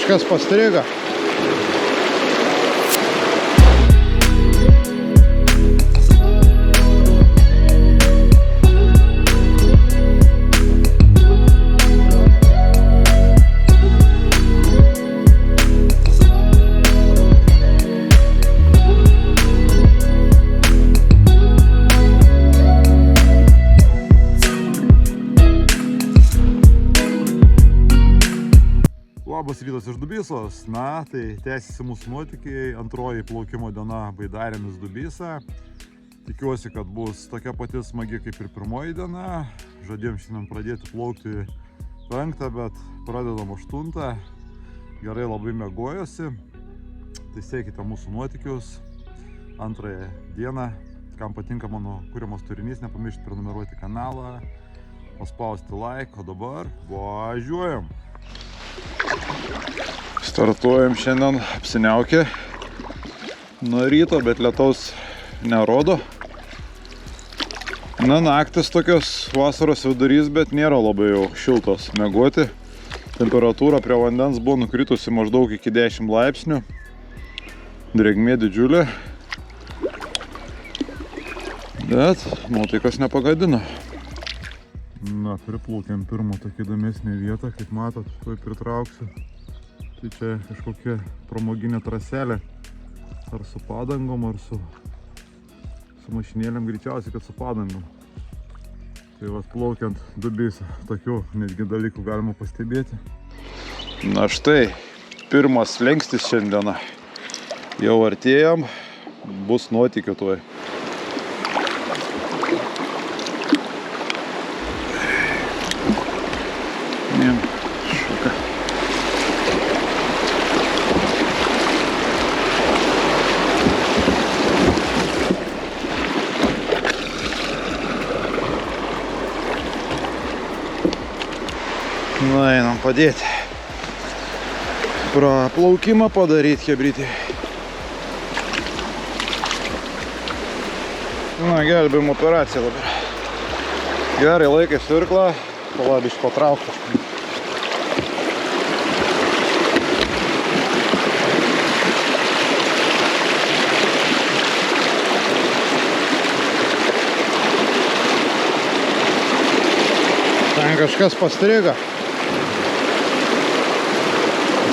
kažkas pastrigo. Labas rytas iš Dubysos. Na, tai tęsiasi mūsų nuotykiai. Antroji plaukimo diena baidarėmis Dubysa. Tikiuosi, kad bus tokia pati smagi kaip ir pirmoji diena. Žadėjom šiandien pradėti plaukti 5, bet pradedam 8. Gerai labai miegojosi. Tai sekite mūsų nuotykius. Antrąją dieną. Kam patinka mano kuriamas turinys, nepamiršti prenumeruoti kanalą, paspausti like, o dabar važiuojam. Startuojam šiandien apsiniaukę nuo ryto, bet lietaus nerodo. Na, naktis tokios vasaros vidurys, bet nėra labai jau šiltos miegoti. Temperatūra prie vandens buvo nukritusi maždaug iki 10 laipsnių. Drėgmė didžiulė. Bet nuotaikas nepagadino. Na, priplaukėm pirmą tokį įdomesnį vietą, kaip matot, tuoj pritrauksiu. Tai čia kažkokia pramoginė traselė, ar su padangom, ar su mašinėlėm, greičiausiai, kad su padangom. Tai vat plaukiant Dubysą, tokių netgi dalykų galima pastebėti. Na štai, pirmas slengstis šiandieną. Jau artėjam, bus nuotykių tuoj. Šoka. Na, einam padėti. Praplaukimą padaryti, hebrytį. Na, gelbėjimo operacija dabar. Gerai, laikai svirklą. Palabiš patrauktas. Ten kažkas pastrigo.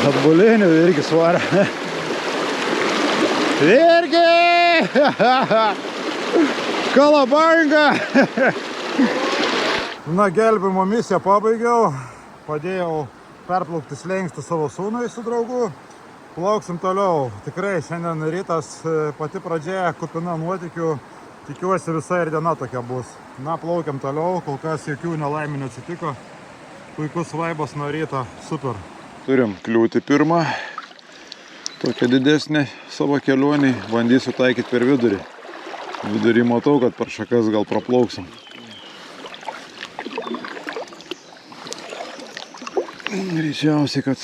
Atbulinių irgi svarė. Irgi! Kalabanga! Na, gelbėjimo misiją pabaigiau. Padėjau perplaukti slengstį savo sūnui su draugu. Plauksim toliau. Tikrai šiandien rytas pati pradžia kupina nuotykių. Tikiuosi visa ir diena tokia bus. Na, plaukiam toliau. Kol kas jokių nelaimių neatsitiko. Puikus vaibas nuo ryto. Super. Turim kliūtį pirmą. Tokia didesnė savo kelionį. Bandysiu taikyti per vidurį. Vidurį matau, kad per šakas gal praplauksim. Greičiausiai, kad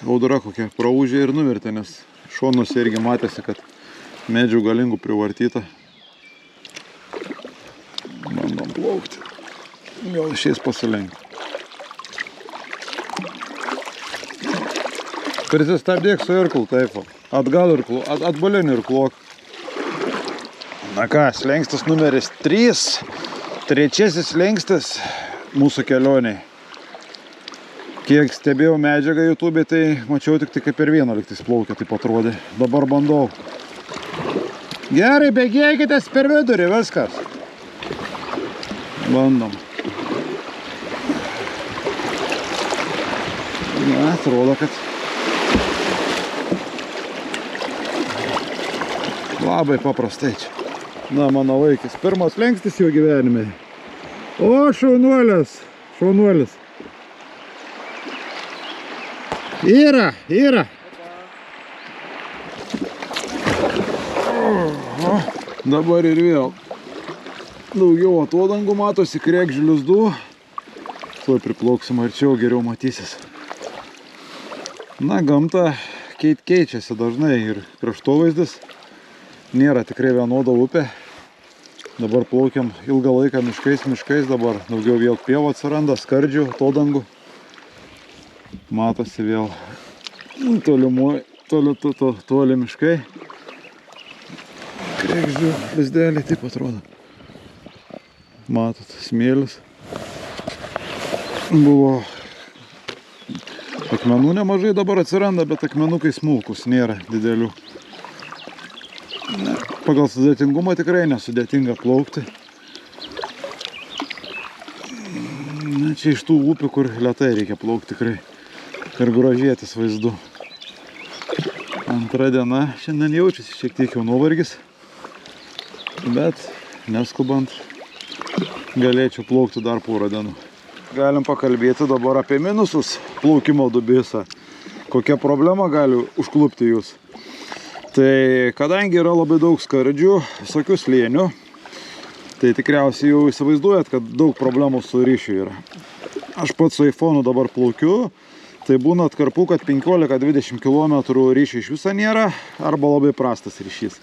audra kokia praūžė ir nuvertė, nes šonuose irgi matėsi, kad medžių galingų privartyta. Bandom plaukti. Gal šiais pasilenkti. Prisistabdėk su irklu, taip. Atgal irklu, atbulinį irkluok. Na ką, slengstis numeris 3. Trečiasis slengstis mūsų kelioniai. Kiek stebėjau medžiagą YouTube, tai mačiau tik kaip per vieną lygtais plaukia, taip atrodė. Dabar bandau. Gerai, bėgėkitės per vidurį, viskas. Bandom. Na, atrodo, kad labai paprastai čia. Na, mano vaikis, pirmas slengstis jo gyvenime. O, šaunuolis, šaunuolis. Yra. Dabar ir vėl. Daugiau atodangų matosi, krekžžių lizdų. Tuoj priplauksim arčiau, geriau matysis. Na, gamta keičiasi dažnai ir kraštovaizdis. Nėra tikrai vienoda upė. Dabar plaukiam ilgą laiką miškais, dabar daugiau vėl pievų atsiranda, skardžių, atodangų. Matosi vėl Toli miškai. Kregždžių lizdeliai taip atrodo. Matot, smėlis. Buvo akmenų nemažai dabar atsiranda, bet akmenukai smulkus, nėra didelių. Pagal sudėtingumą tikrai nesudėtinga plaukti. Čia iš tų upių, kur lėtai reikia plaukti tikrai ir grožėtis vaizdu. Antra diena, šiandien jaučiasi šiek tiek jau nuovargis, bet neskubant galėčiau plaukti dar porą dienų. Galim pakalbėti dabar apie minusus plaukimo Dubysą. Kokia problema gali užklupti jūs? Tai kadangi yra labai daug skardžių, visokių slėnių, tai tikriausiai jau įsivaizduojat, kad daug problemų su ryšiu yra. Aš pats su iPhone'u dabar plaukiu, tai būna atkarpų, kad 15-20 km ryšio iš viso nėra, arba labai prastas ryšys.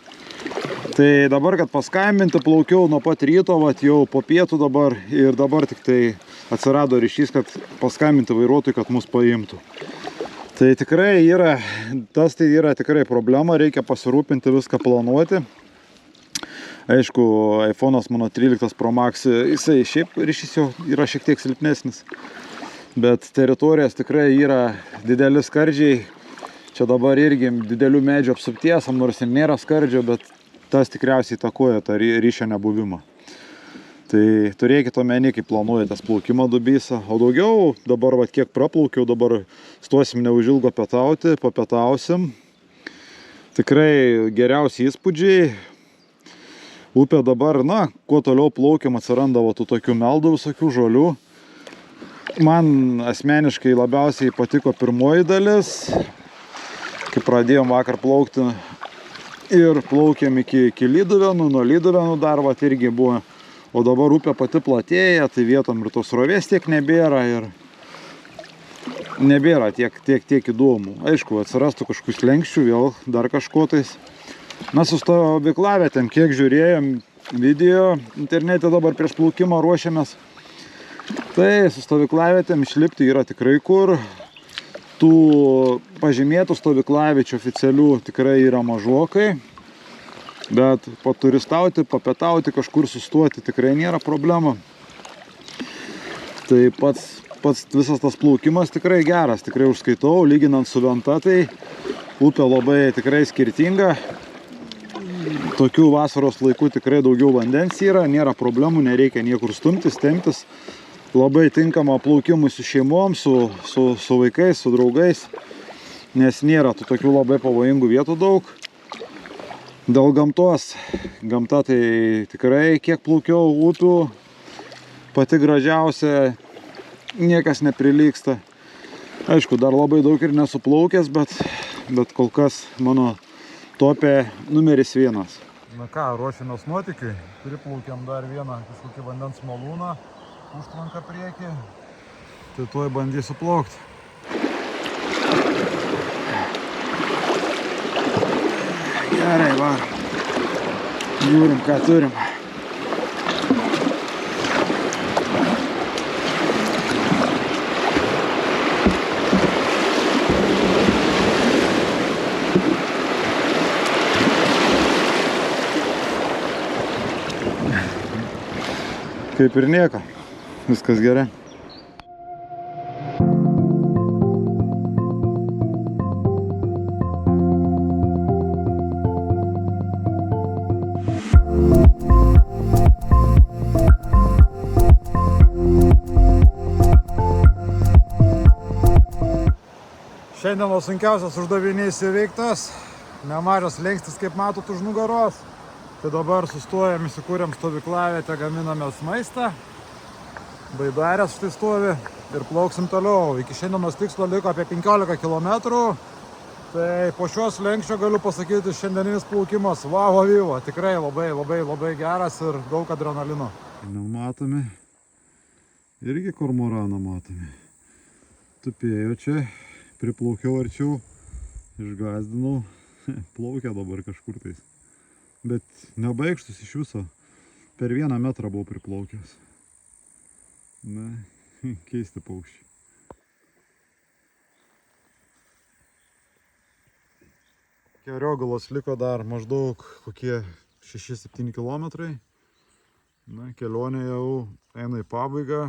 Tai dabar, kad paskambinti, plaukiau nuo pat ryto, jau po pietų dabar, ir dabar tik tai atsirado ryšys, kad paskambinti vairuotojui, kad mus paimtų. Tai tikrai yra, tai yra tikrai problema, reikia pasirūpinti, viską planuoti. Aišku, iPhone'as mano 13 Pro Max, jisai šiaip ryšys jau yra šiek tiek silpnesnis. Bet teritorijos tikrai yra dideli skardžiai. Čia dabar irgi didelių medžių apsuptiesam, nors ir nėra skardžio, bet tas tikriausiai įtakoja tą ryšio nebuvimą. Tai turėkite omeny, kai planuojate plaukimą Dubysą. O daugiau, dabar kiek praplaukiau, dabar stosim neužilgo pietauti, papietausim. Tikrai geriausi įspūdžiai. Upė dabar, kuo toliau plaukiam, atsiranda tų tokių meldų visokių žolių. Man asmeniškai labiausiai patiko pirmoji dalis, kai pradėjom vakar plaukti ir plaukėm iki Lyduvenų, nuo Lyduvenų dar irgi buvo. O dabar upė pati platėja, tai vietom ir tos srovės tiek nebėra ir nebėra tiek įdomu. Aišku, atsirastų kažkokius lenkščių, vėl dar kažko tais. Mes su stovyklavietėm, kiek žiūrėjom video internete dabar prieš plaukimą ruošiamės. Tai su stovyklavietėm išlipti yra tikrai kur. Tų pažymėtų stovyklaviečių oficialių tikrai yra mažokai. Bet paturistauti, papietauti, kažkur sustoti tikrai nėra problema. Tai pats visas tas plaukimas tikrai geras, tikrai užskaitau, lyginant su Venta, tai upė labai tikrai skirtinga. Tokių vasaros laikų tikrai daugiau vandens yra, nėra problemų, nereikia niekur stumtis, temptis. Labai tinkama plaukimui su šeimom, su vaikais, su draugais, nes nėra tų tokių labai pavojingų vietų daug. Dėl gamtos, gamta tai tikrai kiek plaukiau upių, pati gražiausia, niekas neprilygsta. Aišku, dar labai daug ir nesuplaukęs, bet kol kas mano topė numeris 1. Na ką, ruošiamės nuotykiui, priplaukiam dar vieną kažkokį vandens malūną, užtvanką priekį, tai tuoj bandysiu plaukti. Gerai, va. Žiūrim, ką turim. Kaip ir nieko. Viskas gerai. Šiandienos sunkiausias uždavinys įveiktas. Nemažas lengstis, kaip matot, už nugaros. Tai dabar sustojam, įsikūrėm stovyklavietę, gaminamės maistą. Baidarės štai stovi ir plauksim toliau. Iki šiandienos tikslo liko apie 15 km. Tai po šios lenkščio galiu pasakyti, šiandieninis plaukimas vavo vyvo. Tikrai labai geras ir daug adrenalino. Matome. Irgi kormoraną matome. Tupėjo čia. Priplaukiau arčiau, išgazdinau, plaukia dabar kažkur tais. Bet nebaigštus iš viso, per 1 metrą buvau priplaukęs. Na, keisti paukščiai. Iki Ariogalos liko dar maždaug kokie 6-7 kilometrai. Na, kelionė jau eina į pabaigą.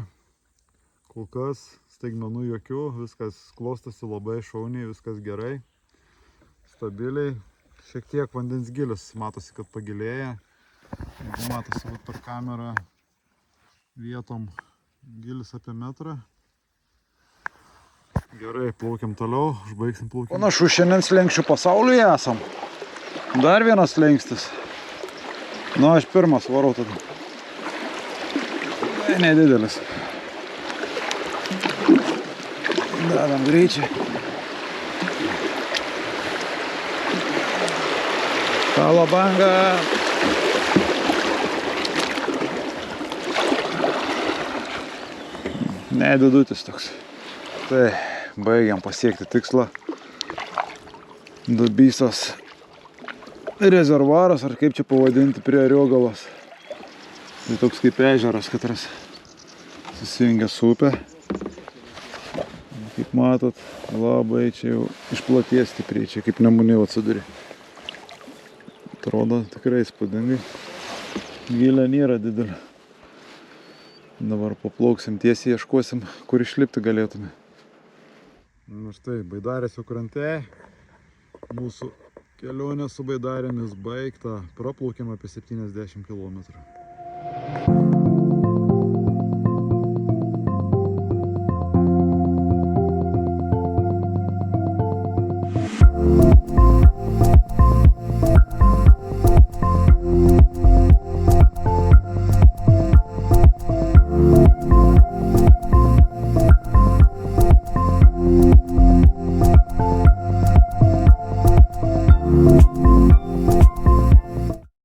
Kol kas staigmenų jokių, viskas klostosi labai šauniai, viskas gerai. Stabiliai. Šiek tiek vandens gilis, matosi, kad pagilėja. Jeigu matosi per kamerą vietom gilis apie metrą. Gerai, plaukiam toliau, užbaigsim plaukimą. Panašu, šiandien slenkščių pasaulyje esam. Dar vienas slengstis. Nu, aš pirmas varau tada. Tai nedidelis. Dadam greičiai. Kalabanga. Nedidutis toks. Tai baigiam pasiekti tikslą. Dubysos rezervuaras, ar kaip čia pavadinti, prie Ariogalos. Tai toks kaip ežeras, katras susijungia su upė. Kaip matot, labai čia jau išplatės stipriai, čia kaip Nemunė atsiduri. Atrodo tikrai įspūdingai. Gilė nėra didelė. Dabar paplauksim tiesiai, ieškosim, kur išlipti galėtume. Na štai, Baidarės jau krante. Mūsų kelionė su Baidarėmis baigta. Praplaukėm apie 70 km.